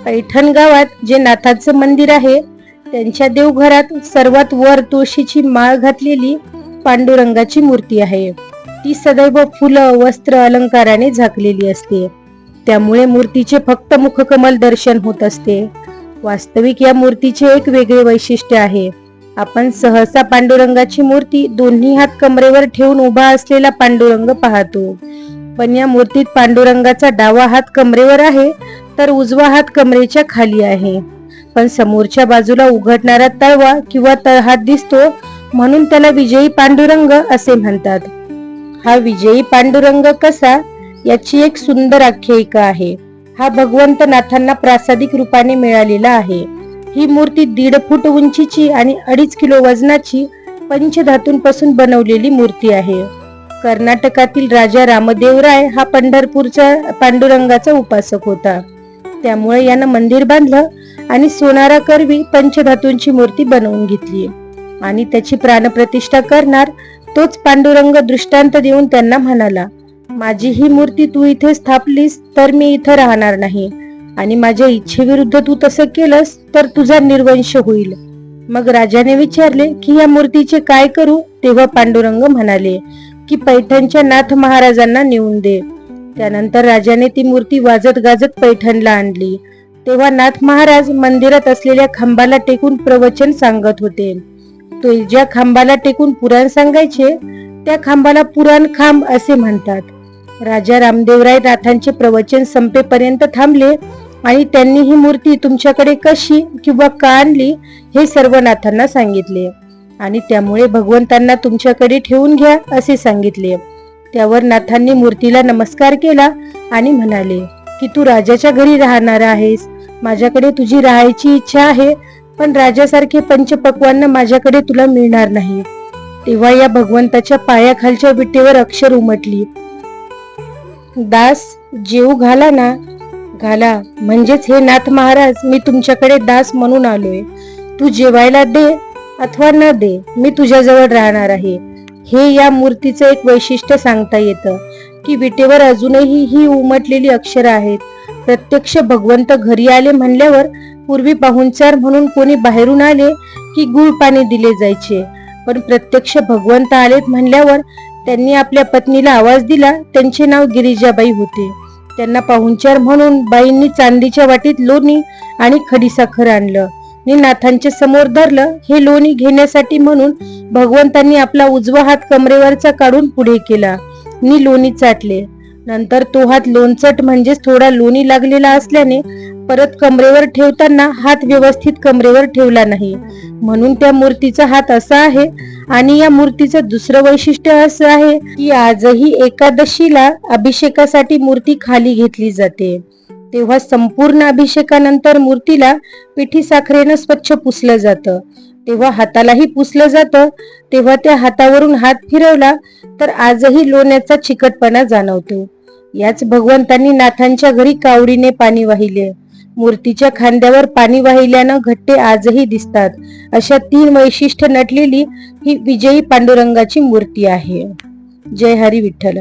पैठण गावात जे नाथाचं मंदिर आहे त्यांच्या देवघरात सर्वात वर तुळशीची माळ घातलेली पांडुरंगाची मूर्ती आहे. ती सदैव फुलं, वस्त्र, अलंकाराने झाकलेली असते. त्यामुळे मूर्तीचे फक्त मुखकमल दर्शन होत असते. वास्तविक या मूर्तीचे एक वेगळे वैशिष्ट्य आहे. आपण सहसा पांडुरंगाची मूर्ती दोन्ही हात कमरेवर ठेवून उभा असलेला पांडुरंग पाहतो. पण या मूर्तीत पांडुरंगाचा डावा हात कमरेवर आहे तर उजवा हात कमरेच्या खाली आहे. पण समोरच्या बाजूला उघडणारा तळवा किंवा तळहात दिसतो म्हणून त्याला विजयी पांडुरंग असे म्हणतात. हा विजयी पांडुरंग कसा याची एक सुंदर आख्यायिका आहे. हा भगवंत नाथांना प्रासादिक रूपाने मिळालेला आहे. ही मूर्ती 1.5 फूट उंचीची आणि 2.5 किलो वजनाची पंचधातूंपासून बनवलेली मूर्ती आहे. कर्नाटकातील राजा रामदेवराय हा पंढरपूरच्या पांडुरंगाचा उपासक होता. त्यामुळे यानं मंदिर बांधलं आणि सोनारा करवी पंचधातूंची मूर्ती बनवून घेतली आणि त्याची प्राणप्रतिष्ठा करणार तोच पांडुरंग दृष्टांत देऊन त्यांना म्हणाला, माझी ही मूर्ती तू इथे स्थापलीस तर मी इथं राहणार नाही आणि माझ्या इच्छेविरुद्ध तू तसं केलंस तर तुझा निर्वंश होईल. मग राजाने विचारले की या मूर्तीचे काय करू? तेव्हा पांडुरंग म्हणाले की पैठणच्या नाथ महाराजांना नेऊन दे. त्यानंतर राजाने ती मूर्ती वाजत गाजत पैठणला आणली. तेव्हा नाथ महाराज मंदिरात असलेल्या खांबाला टेकून प्रवचन सांगत होते. तो ज्या खांबाला टेकून पुराण सांगायचे त्या खांबाला पुराण खांब असे म्हणतात. राजा रामदेवराय नाथांचे प्रवचन संपेपर्यंत थांबले आणि त्यांनी ही मूर्ती तुमच्याकडे कशी किंवा का आणली हे सर्व नाथांना सांगितले आणि त्यामुळे भगवंतांना तुमच्याकडे ठेवून घ्या असे सांगितले. त्यावर नाथांनी मूर्तीला नमस्कार केला आणि म्हणाले की तू राजाच्या घरी राहणार आहेस. माझ्याकडे तुझी राहायची इच्छा आहे पण राजासारखे पंचपक्वान्न माझ्याकडे तुला मिळणार नाही. तेव्हा या भगवंताच्या पायाखालच्या विटेवर अक्षर उमटली, दास जेऊ घाला ना. घाला म्हणजेच हे नाथ महाराज मी तुमच्याकडे दास म्हणून आलोय. तू जेवायला दे अथवा न दे मी तुझ्याजवळ राहणार आहे. हे या मूर्तीचं एक वैशिष्ट्य सांगता येतं की विटेवर अजूनही ही उमटलेली अक्षर आहेत. प्रत्यक्ष भगवंत घरी आले म्हणल्यावर पूर्वी पाहुणचार म्हणून कोणी बाहेरून आले की गुळ पाणी दिले जायचे. पण प्रत्यक्ष भगवंत आलेत म्हणल्यावर त्यांनी आपल्या पत्नीला आवाज दिला. त्यांचे नाव गिरिजाबाई होते. त्यांना पाहुणचार म्हणून बाईंनी चांदीच्या वाटीत लोणी आणि खडीसाखर आणलं. नाथांच्या समोर धरलं. हे लोणी घेण्यासाठी म्हणून भगवंतांनी आपला उजवा हात कमरेवरचा काढून पुढे केला. लोणी चाटले. नंतर तो हात लोणचट म्हणजेच थोडा लोणी लागलेला असल्याने परत कमरेवर ठेवताना हात व्यवस्थित कमरेवर ठेवला नाही म्हणून त्या मूर्तीचा हात असा आहे. आणि या मूर्तीचं दुसरं वैशिष्ट्य असं आहे की आजही एकादशीला अभिषेकासाठी मूर्ती खाली घेतली जाते. तेव्हा संपूर्ण अभिषेकानंतर मूर्तीला पिठी साखरेनं स्वच्छ पुसलं जातं. तेव्हा हातालाही पुसलं जातं. तेव्हा त्या हातावरून हात फिरवला तर आजही लोण्याचा चिकटपणा जाणवतो. याच भगवंतांनी नाथांच्या घरी कावडीने पाणी वाहिले. मूर्तीच्या खांद्यावर पाणी वाहिल्यानं घट्टे आजही दिसतात. अशा 3 वैशिष्ट्य नटलेली ही विजयी पांडुरंगाची मूर्ती आहे. जय हरी विठ्ठल.